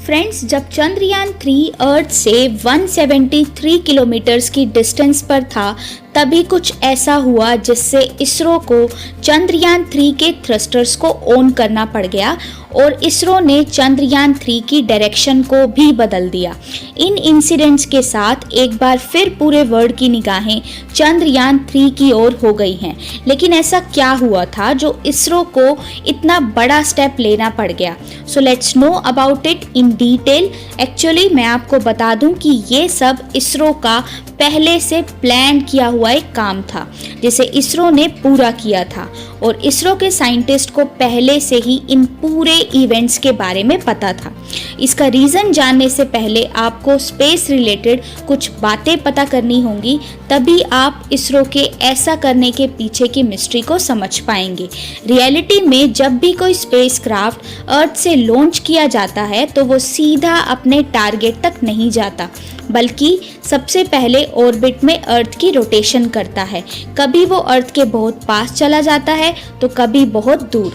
Friends, जब चंद्रयान 3 अर्थ से 173 kilometres की डिस्टेंस पर था तभी कुछ ऐसा हुआ जिससे इसरो को चंद्रयान 3 के थ्रस्टर्स को ऑन करना पड़ गया और इसरो ने चंद्रयान 3 की डायरेक्शन को भी बदल दिया। इन इंसिडेंट्स के साथ एक बार फिर पूरे वर्ल्ड की निगाहें चंद्रयान 3 की ओर हो गई हैं। लेकिन ऐसा क्या हुआ था जो इसरो को इतना बड़ा स्टेप लेना पड़ गया? So let's know about it in detail. Actually मैं आपको बता दूं कि ये सब इसरो का पहले से प्लान किया हुआ एक काम था जिसे इसरो ने पूरा किया था और इसरो के साइंटिस्ट को पहले से ही इन पूरे इवेंट्स के बारे में पता था। इसका रीज़न जानने से पहले आपको स्पेस रिलेटेड कुछ बातें पता करनी होंगी, तभी आप इसरो के ऐसा करने के पीछे की मिस्ट्री को समझ पाएंगे। रियलिटी में जब भी कोई स्पेसक्राफ्ट अर्थ से लॉन्च किया जाता है तो वो सीधा अपने टारगेट तक नहीं जाता, बल्कि सबसे पहले ऑर्बिट में अर्थ की रोटेशन करता है। कभी वो अर्थ के बहुत पास चला जाता है तो कभी बहुत दूर।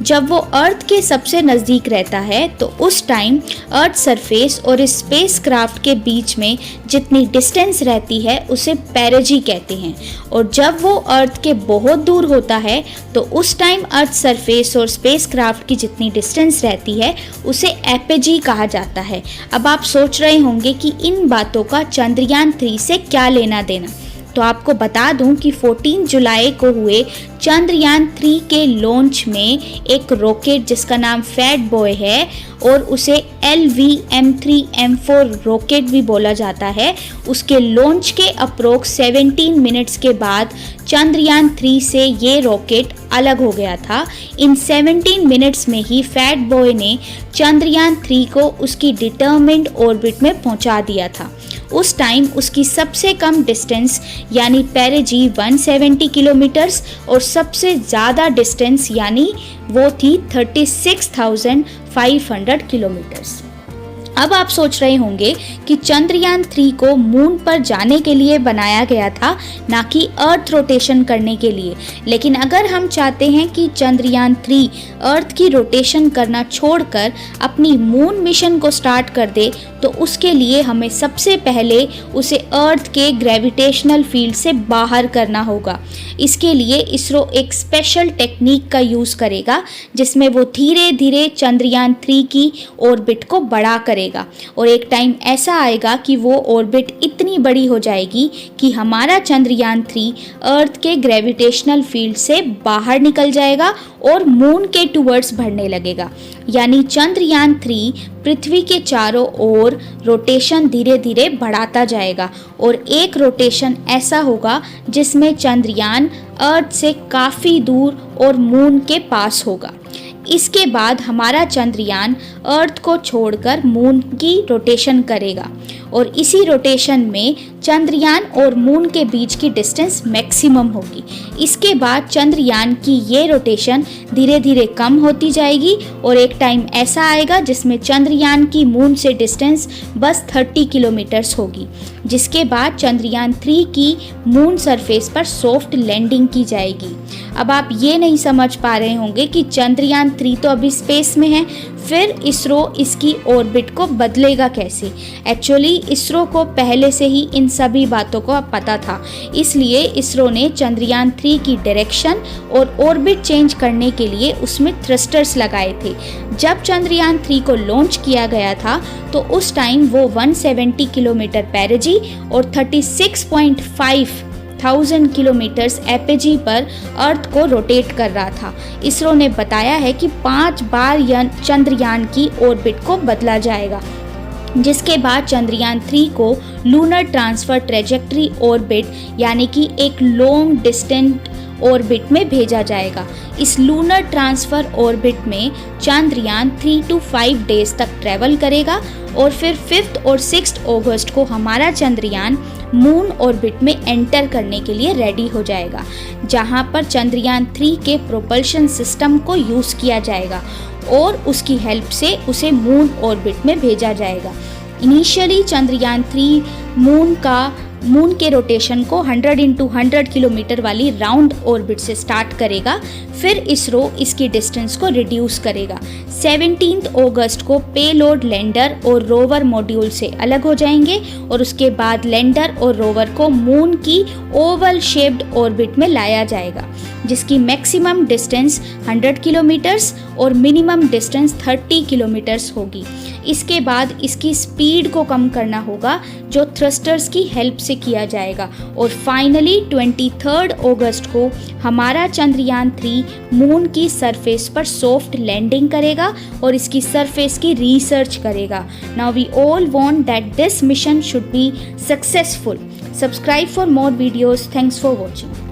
जब वो अर्थ के सबसे नज़दीक रहता है तो उस टाइम अर्थ सरफेस और इस स्पेसक्राफ्ट के बीच में जितनी डिस्टेंस रहती है उसे पेरिजी कहते हैं, और जब वो अर्थ के बहुत दूर होता है तो उस टाइम अर्थ सरफेस और स्पेसक्राफ्ट की जितनी डिस्टेंस रहती है उसे एपेजी कहा जाता है। अब आप सोच रहे होंगे कि इन बातों का चंद्रयान 3 से क्या लेना देना, तो आपको बता दूं कि 14 जुलाई को हुए चंद्रयान 3 के लॉन्च में एक रॉकेट जिसका नाम फैट बॉय है और उसे LVM-3M4 रॉकेट भी बोला जाता है, उसके लॉन्च के अप्रोक्स 17 मिनट्स के बाद चंद्रयान 3 से ये रॉकेट अलग हो गया था। इन 17 मिनट्स में ही फैट बॉय ने चंद्रयान 3 को उसकी डिटरमिन्ड ऑर्बिट में पहुंचा दिया था। उस टाइम उसकी सबसे कम डिस्टेंस यानी पेरिजी 170 किलोमीटर्स और सबसे ज़्यादा डिस्टेंस यानी वो थी 36,500 किलोमीटर्स। अब आप सोच रहे होंगे कि चंद्रयान 3 को मून पर जाने के लिए बनाया गया था, ना कि अर्थ रोटेशन करने के लिए। लेकिन अगर हम चाहते हैं कि चंद्रयान 3 अर्थ की रोटेशन करना छोड़कर अपनी मून मिशन को स्टार्ट कर दे तो उसके लिए हमें सबसे पहले उसे अर्थ के ग्रेविटेशनल फील्ड से बाहर करना होगा। इसके लिए इसरो एक स्पेशल टेक्निक का यूज़ करेगा जिसमें वो धीरे धीरे चंद्रयान 3 की ऑर्बिट को बड़ा करेगा, और एक टाइम ऐसा आएगा कि वो ऑर्बिट इतनी बड़ी हो जाएगी कि हमारा चंद्रयान 3 अर्थ के ग्रेविटेशनल फील्ड से बाहर निकल जाएगा और मून के टूवर्ड्स बढ़ने लगेगा। यानी चंद्रयान 3 पृथ्वी के चारों ओर रोटेशन धीरे धीरे बढ़ाता जाएगा और एक रोटेशन ऐसा होगा जिसमें चंद्रयान अर्थ से काफ़ी दूर और मून के पास होगा। इसके बाद हमारा चंद्रयान अर्थ को छोड़कर मून की रोटेशन करेगा और इसी रोटेशन में चंद्रयान और मून के बीच की डिस्टेंस मैक्सिमम होगी। इसके बाद चंद्रयान की ये रोटेशन धीरे धीरे कम होती जाएगी और एक टाइम ऐसा आएगा जिसमें चंद्रयान की मून से डिस्टेंस बस 30 किलोमीटर्स होगी, जिसके बाद चंद्रयान 3 की मून सरफेस पर सॉफ्ट लैंडिंग की जाएगी। अब आप ये नहीं समझ पा रहे होंगे कि चंद्रयान 3 तो अभी स्पेस में है, फिर इसरो इसकी ऑर्बिट को बदलेगा कैसे? एक्चुअली इसरो को पहले से ही इन सभी बातों को पता था, इसलिए इसरो ने चंद्रयान 3 की डायरेक्शन और ऑर्बिट चेंज करने के लिए उसमें थ्रस्टर्स लगाए थे। जब चंद्रयान 3 को लॉन्च किया गया था तो उस टाइम वो 170 किलोमीटर पेरिजी और 36,500 किलोमीटर्स एपेजी पर अर्थ को रोटेट कर रहा था। इसरो ने बताया है कि 5 बार चंद्रयान की ऑर्बिट को बदला जाएगा, जिसके बाद चंद्रयान 3 को लूनर ट्रांसफर ट्रेजेक्ट्री ऑर्बिट यानी कि एक लॉन्ग डिस्टेंट ऑर्बिट में भेजा जाएगा। इस लूनर ट्रांसफर ऑर्बिट में चंद्रयान 3 to 5 डेज तक ट्रैवल करेगा और फिर 5 और 6 अगस्त को हमारा चंद्रयान मून ऑर्बिट में एंटर करने के लिए रेडी हो जाएगा, जहां पर चंद्रयान 3 के प्रोपल्शन सिस्टम को यूज़ किया जाएगा और उसकी हेल्प से उसे मून ऑर्बिट में भेजा जाएगा। इनिशियली चंद्रयान 3 मून का मून के रोटेशन को 100 × 100 किलोमीटर वाली राउंड ऑर्बिट से स्टार्ट करेगा। फिर इसरो इसकी डिस्टेंस को रिड्यूस करेगा। 17 अगस्त को पेलोड लैंडर और रोवर मॉड्यूल से अलग हो जाएंगे और उसके बाद लैंडर और रोवर को मून की ओवल शेप्ड ऑर्बिट में लाया जाएगा, जिसकी मैक्सिमम डिस्टेंस 100 किलोमीटर्स और मिनिमम डिस्टेंस 30 किलोमीटर्स होगी। इसके बाद इसकी स्पीड को कम करना होगा, जो थ्रस्टर्स की हेल्प से किया जाएगा। और फाइनली 23 अगस्त को हमारा चंद्रयान 3 मून की सरफेस पर सॉफ्ट लैंडिंग करेगा और इसकी सरफेस की रिसर्च करेगा। Now we all want that this mission should be successful. Subscribe for more videos. Thanks for watching.